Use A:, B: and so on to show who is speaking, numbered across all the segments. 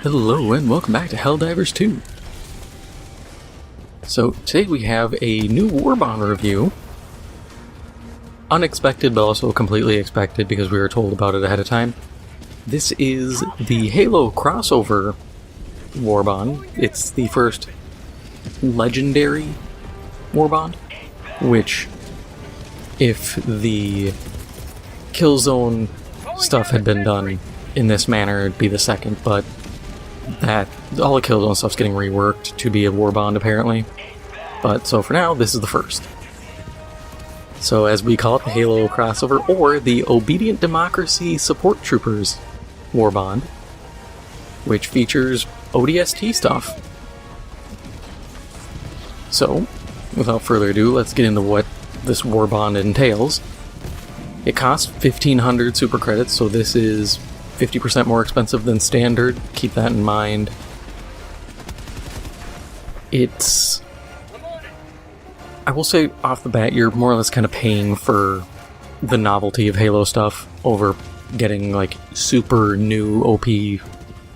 A: Hello and welcome back to Helldivers 2. So today we have a new Warbond review. Unexpected, but also completely expected because we were told about it ahead of time. This is the Halo crossover Warbond. It's the first Legendary Warbond, which, if the Killzone stuff had been done in this manner, it'd be the second, but that all the Killzone stuff's getting reworked to be a Warbond apparently. But so for now, this is the first. So as we call it, the Halo crossover, or the Obedient Democracy Support Troopers Warbond, which features ODST stuff. So, without further ado, let's get into what this Warbond entails. It costs 1,500 super credits, so this is 50% more expensive than standard. Keep that in mind. It's... I will say off the bat, you're more or less kind of paying for the novelty of Halo stuff over getting, like, super new OP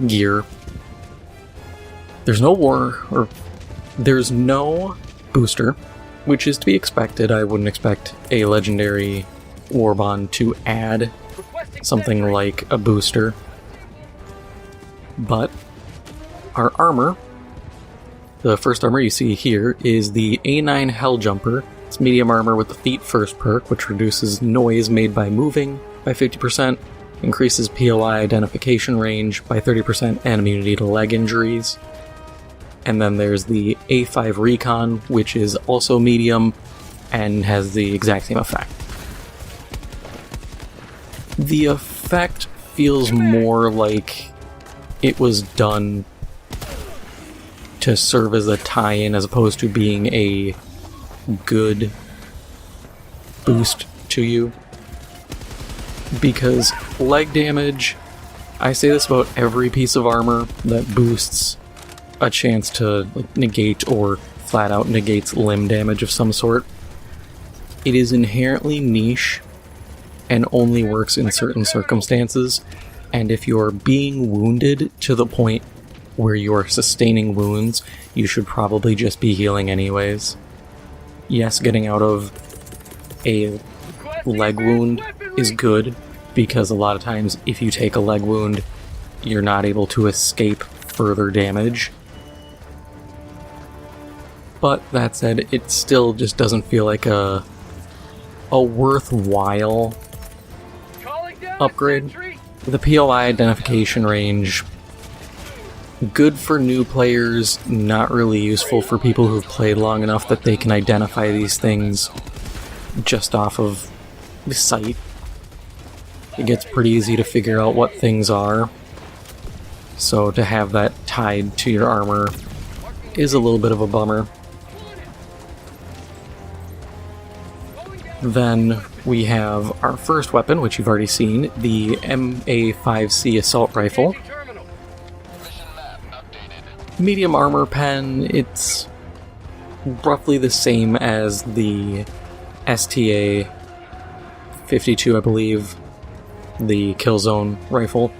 A: gear. There's no there's no booster, which is to be expected. I wouldn't expect a Legendary Warbond to add something like a booster. But our armor, the first armor you see here, is the A9 Helljumper. It's medium armor with the feet first perk, which reduces noise made by moving by 50%, increases POI identification range by 30%, and immunity to leg injuries. And then there's the A5 Recon, which is also medium and has the exact same effect. The effect feels more like it was done to serve as a tie-in as opposed to being a good boost to you. Because leg damage, I say this about every piece of armor that boosts a chance to negate or flat out negates limb damage of some sort. It is inherently niche and only works in certain circumstances, and if you're being wounded to the point where you're sustaining wounds, you should probably just be healing anyways. Yes, getting out of a leg wound is good, because a lot of times if you take a leg wound, you're not able to escape further damage. But that said, it still just doesn't feel like a worthwhile upgrade. The POI identification range, good for new players, not really useful for people who've played long enough that they can identify these things just off of the sight. It gets pretty easy to figure out what things are, so to have that tied to your armor is a little bit of a bummer. Then we have our first weapon, which you've already seen, the M6C Assault Rifle. Medium armor pen, it's roughly the same as the STA-52, I believe, the Killzone rifle.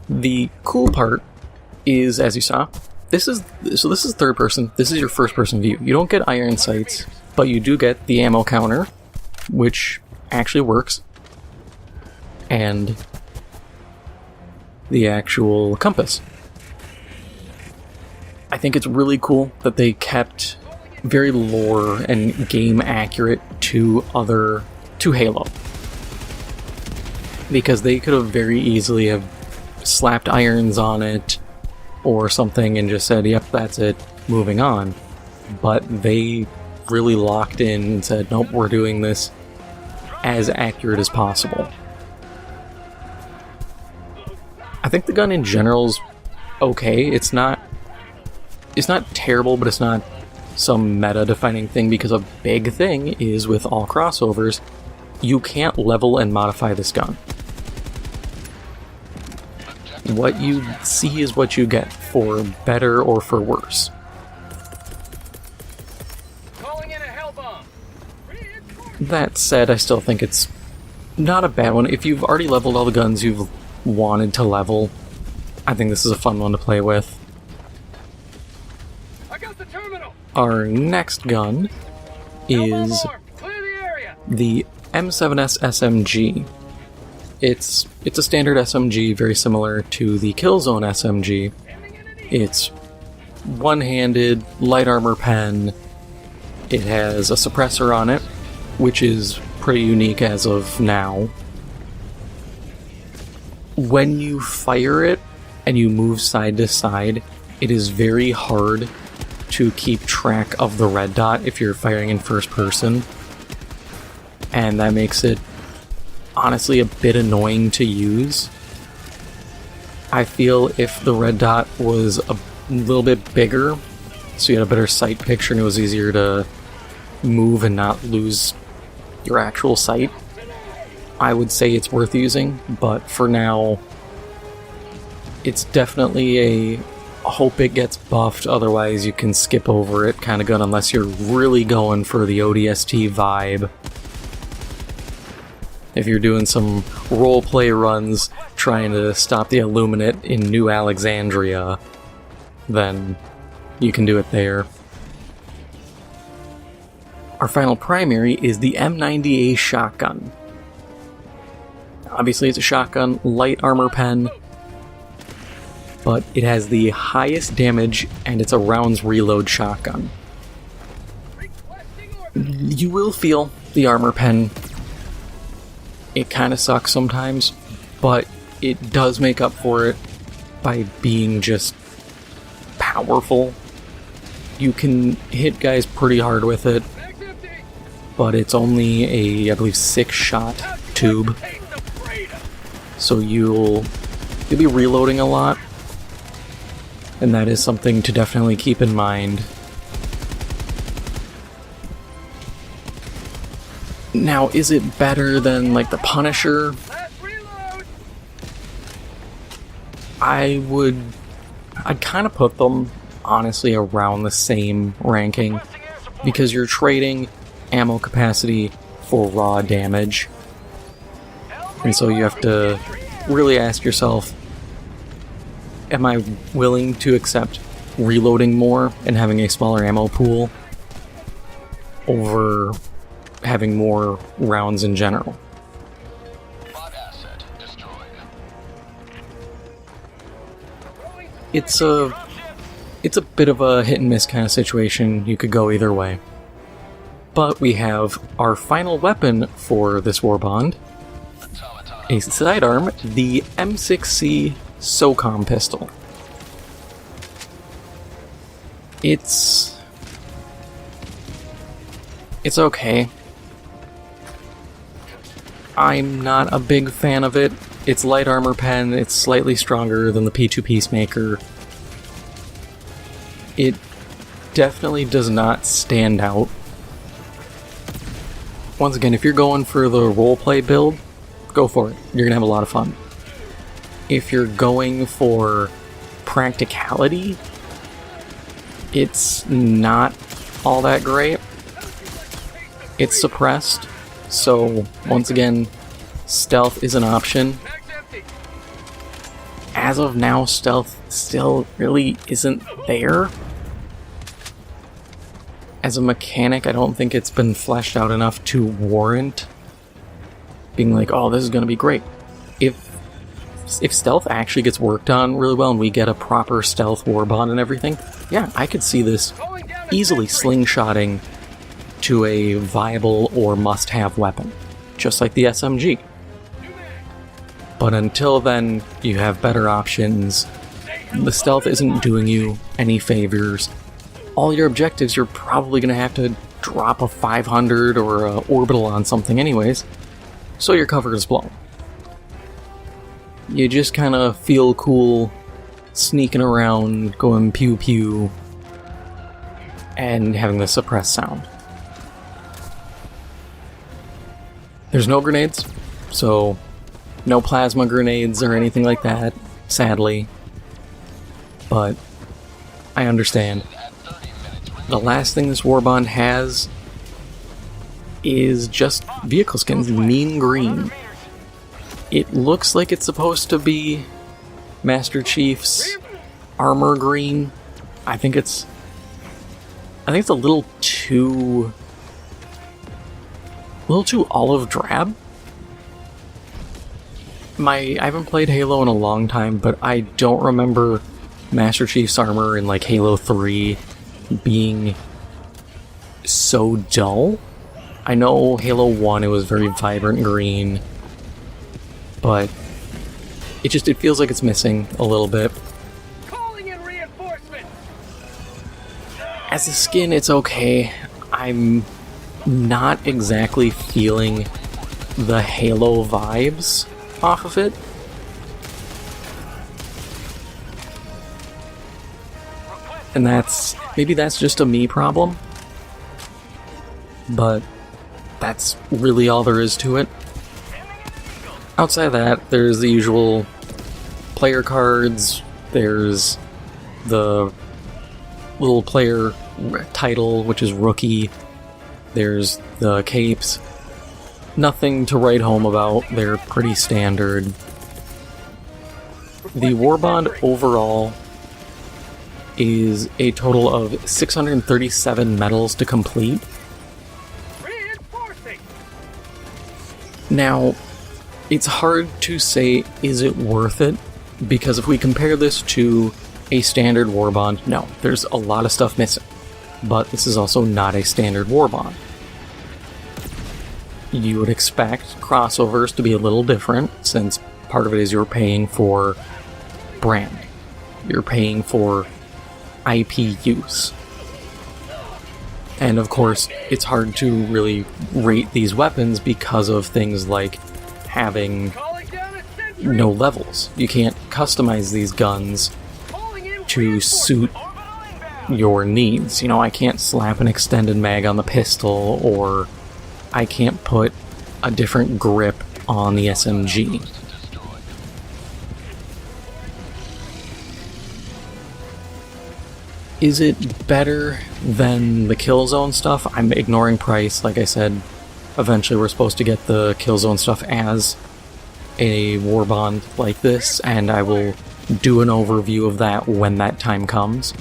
A: The cool part is, as you saw, this is third person, this is your first person view. You don't get iron sights, but you do get the ammo counter, which actually works, and the actual compass. I think it's really cool that they kept very lore and game accurate to Halo, because they could have very easily have slapped irons on it or something and just said, yep, that's it, moving on. But they really locked in and said, nope, we're doing this as accurate as possible. I think the gun in general is okay. It's not terrible, but it's not some meta-defining thing, because a big thing is with all crossovers, you can't level and modify this gun. What you see is what you get, for better or for worse. That said, I still think it's not a bad one. If you've already leveled all the guns you've wanted to level, I think this is a fun one to play with. Our next gun is the M7S SMG. It's a standard SMG, very similar to the Killzone SMG. It's one-handed, light armor pen. It has a suppressor on it, which is pretty unique as of now. When you fire it and you move side to side, it is very hard to keep track of the red dot if you're firing in first person. And that makes it honestly a bit annoying to use. I feel if the red dot was a little bit bigger, so you had a better sight picture and it was easier to move and not lose your actual sight, I would say it's worth using, but for now, it's definitely a hope it gets buffed, otherwise you can skip over it kind of gun unless you're really going for the ODST vibe. If you're doing some roleplay runs trying to stop the Illuminate in New Alexandria, then you can do it there. Our final primary is the M90A shotgun. Obviously it's a shotgun, light armor pen, but it has the highest damage and it's a rounds reload shotgun. You will feel the armor pen. It kind of sucks sometimes, but it does make up for it by being just powerful. You can hit guys pretty hard with it, but it's only a, I believe, 6-shot tube. So you'll be reloading a lot, and that is something to definitely keep in mind. Now, is it better than, like, the Punisher? I'd kind of put them, honestly, around the same ranking, because you're trading ammo capacity for raw damage. And so you have to really ask yourself, am I willing to accept reloading more and having a smaller ammo pool over having more rounds in general? It's a bit of a hit and miss kind of situation. You could go either way. But we have our final weapon for this Warbond, a sidearm, the M6C SOCOM pistol. It's okay. I'm not a big fan of it. It's light armor pen, it's slightly stronger than the P2 Peacemaker. It definitely does not stand out. Once again, if you're going for the roleplay build, go for it. You're gonna have a lot of fun. If you're going for practicality, it's not all that great. It's suppressed, so once again, stealth is an option. As of now, stealth still really isn't there. As a mechanic, I don't think it's been fleshed out enough to warrant being like, oh, this is going to be great. If stealth actually gets worked on really well and we get a proper stealth warbond and everything, yeah, I could see this easily slingshotting to a viable or must-have weapon, just like the SMG. But until then, you have better options. The stealth isn't doing you any favors. All your objectives, you're probably going to have to drop a 500 or a orbital on something anyways, so your cover is blown. You just kind of feel cool sneaking around, going pew pew, and having the suppressed sound. There's no grenades, so no plasma grenades or anything like that, sadly. But I understand. The last thing this Warbond has is just vehicle skins, mean green. It looks like it's supposed to be Master Chief's armor green. I think it's a little too olive drab. I haven't played Halo in a long time, but I don't remember Master Chief's armor in like Halo 3 being so dull. I know Halo 1 it was very vibrant green, but it feels like it's missing a little bit.
B: Calling in reinforcements.
A: As a skin, it's okay. I'm not exactly feeling the Halo vibes off of it. And maybe that's just a me problem, but that's really all there is to it. Outside of that, there's the usual player cards, there's the little player title, which is rookie, there's the capes. Nothing to write home about, they're pretty standard. The Warbond overall is a total of 637 medals to complete. Now, it's hard to say, is it worth it? Because if we compare this to a standard Warbond, no, there's a lot of stuff missing. But this is also not a standard Warbond. You would expect crossovers to be a little different, since part of it is you're paying for brand. You're paying for IP use. And of course, it's hard to really rate these weapons because of things like having no levels. You can't customize these guns to suit your needs. You know, I can't slap an extended mag on the pistol, or I can't put a different grip on the SMG. Is it better than the Killzone stuff? I'm ignoring price. Like I said, eventually we're supposed to get the Killzone stuff as a Warbond like this, and I will do an overview of that when that time comes.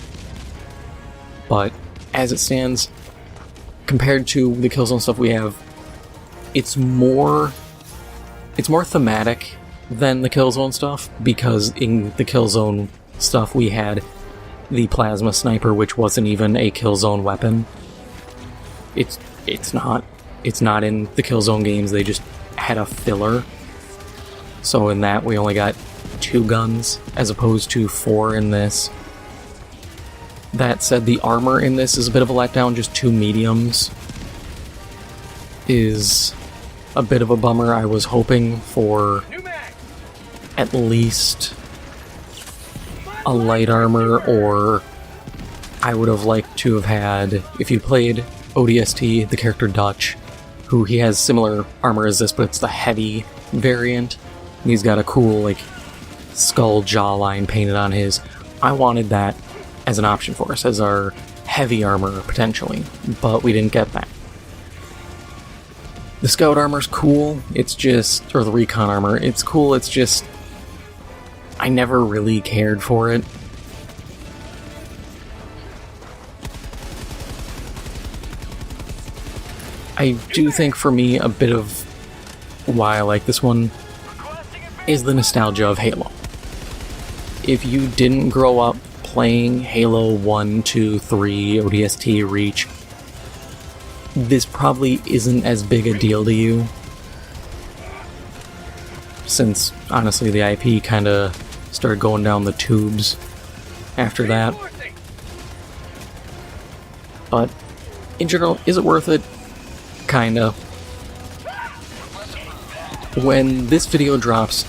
A: But as it stands, compared to the Killzone stuff we have, it's more thematic than the Killzone stuff, because in the Killzone stuff we had the plasma sniper, which wasn't even a Killzone weapon. It's not in the Killzone games. They just had a filler. So in that we only got 2 guns as opposed to 4 in this. That said, the armor in this is a bit of a letdown. Just 2 mediums is a bit of a bummer. I was hoping for at least a light armor, or I would have liked to have had, if you played ODST, the character Dutch, who he has similar armor as this, but it's the heavy variant. And he's got a cool, like, skull jawline painted on his. I wanted that as an option for us, as our heavy armor, potentially, but we didn't get that. The scout armor's cool, it's just, or the recon armor, it's cool, it's just, I never really cared for it. I do think for me a bit of why I like this one is the nostalgia of Halo. If you didn't grow up playing Halo 1, 2, 3, ODST, Reach, this probably isn't as big a deal to you, since honestly the IP kinda started going down the tubes after that. But in general, is it worth it? Kinda. When this video drops,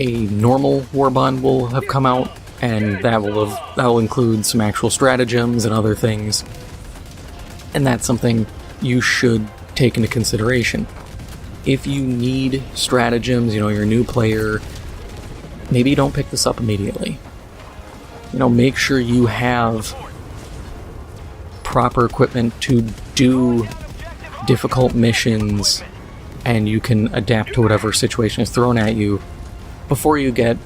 A: a normal Warbond will have come out, and that will include some actual stratagems and other things. And that's something you should take into consideration. If you need stratagems, you know, you're a new player, maybe you don't pick this up immediately. You know, make sure you have proper equipment to do difficult missions, and you can adapt to whatever situation is thrown at you before you get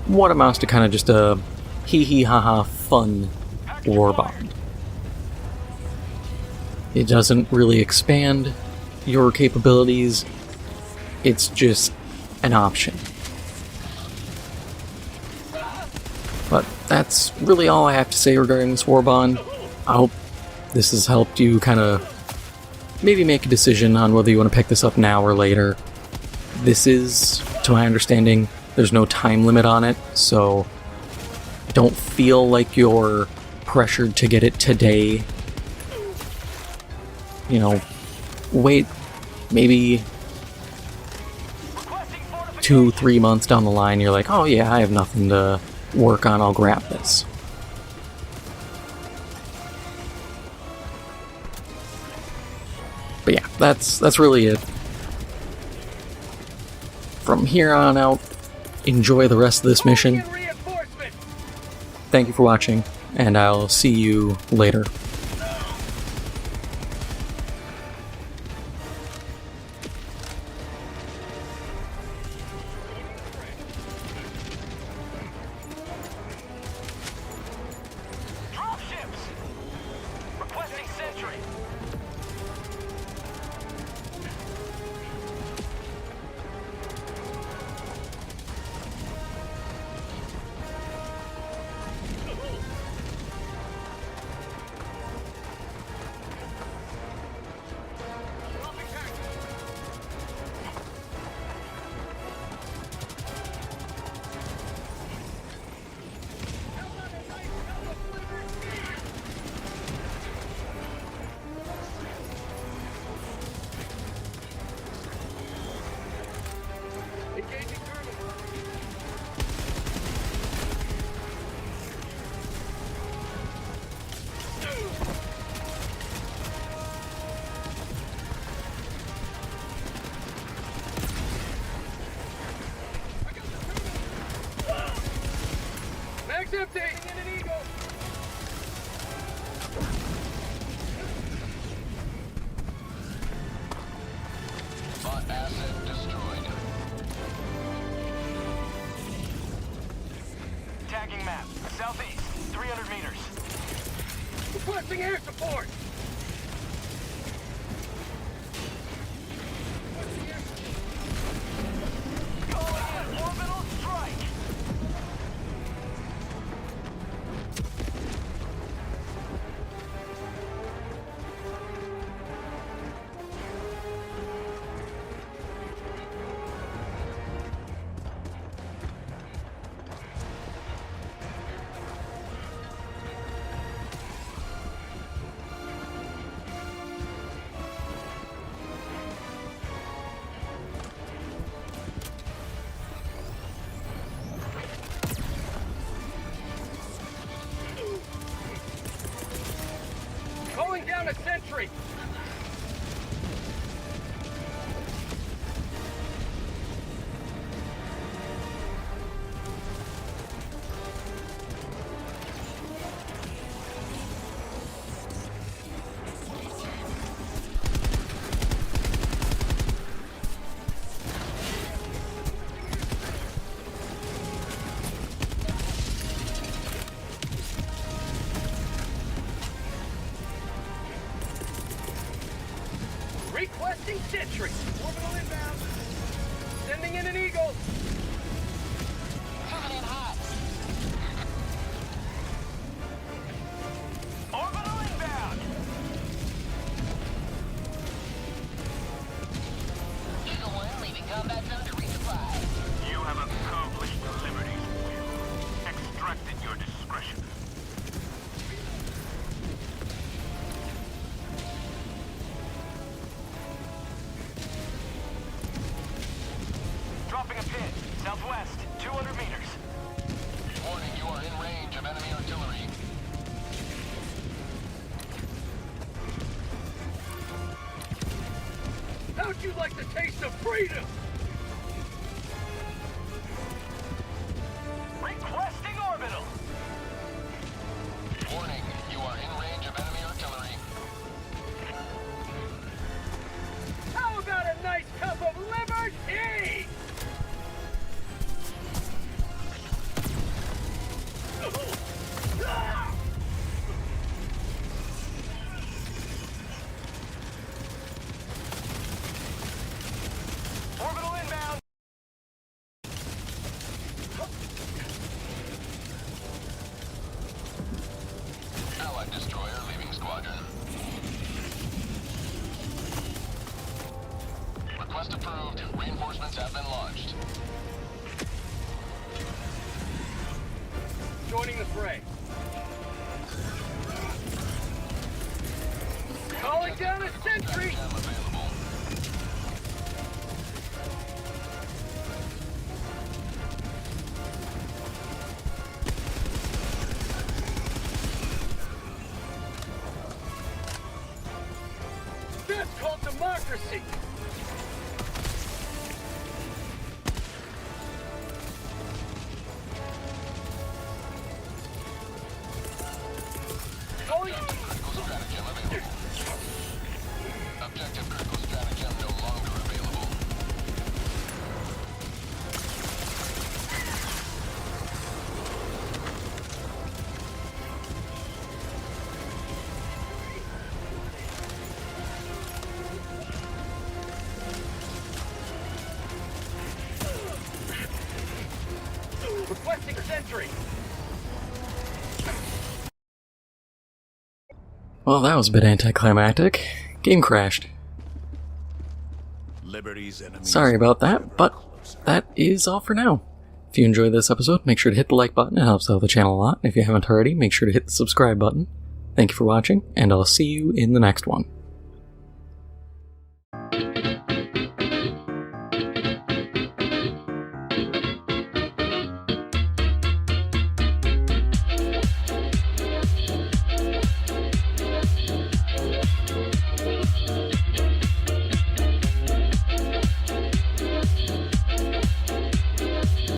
A: what amounts to kind of just a hee-hee-ha-ha fun warbond. It doesn't really expand your capabilities, it's just an option. But that's really all I have to say regarding this warbond. I hope this has helped you kind of maybe make a decision on whether you want to pick this up now or later. This is, to my understanding, there's no time limit on it, so don't feel like you're pressured to get it today. You know, wait maybe 2-3 months down the line, you're like, oh yeah, I have nothing to work on, I'll grab this. But yeah, that's really it. From here on out, enjoy the rest of this mission. Thank you for watching, and I'll see you later.
B: Empty! In an eagle!
C: Bot asset destroyed. Tagging map. Southeast, 300 meters.
B: Requesting air support!
C: Calling in orbital strike!
B: Calling down a sentry! Requesting sentry! Orbital inbound! Sending in an eagle!
C: Coming in hot! Orbital inbound! Eagle 1 leaving combat zone to resupply. You have accomplished Liberty's will. Extracted your discretion. Dropping a pin. Southwest, 200 meters. Warning, you are in range of enemy artillery.
B: How'd you like the taste of freedom?
C: Requesting orbital. Warning, you are in range of enemy artillery.
B: How about a nice cup of liberty?
C: been launched.
B: Joining the fray. Calling down a sentry!
C: Gem available.
B: That's called democracy! Calling...
C: Critical stratagem available. Objective critical stratagem no longer available.
B: Requesting sentry!
A: Well, that was a bit anticlimactic. Game crashed.
D: Liberty's enemies.
A: Sorry about that, but that is all for now. If you enjoyed this episode, make sure to hit the like button. It helps out the channel a lot. If you haven't already, make sure to hit the subscribe button. Thank you for watching, and I'll see you in the next one.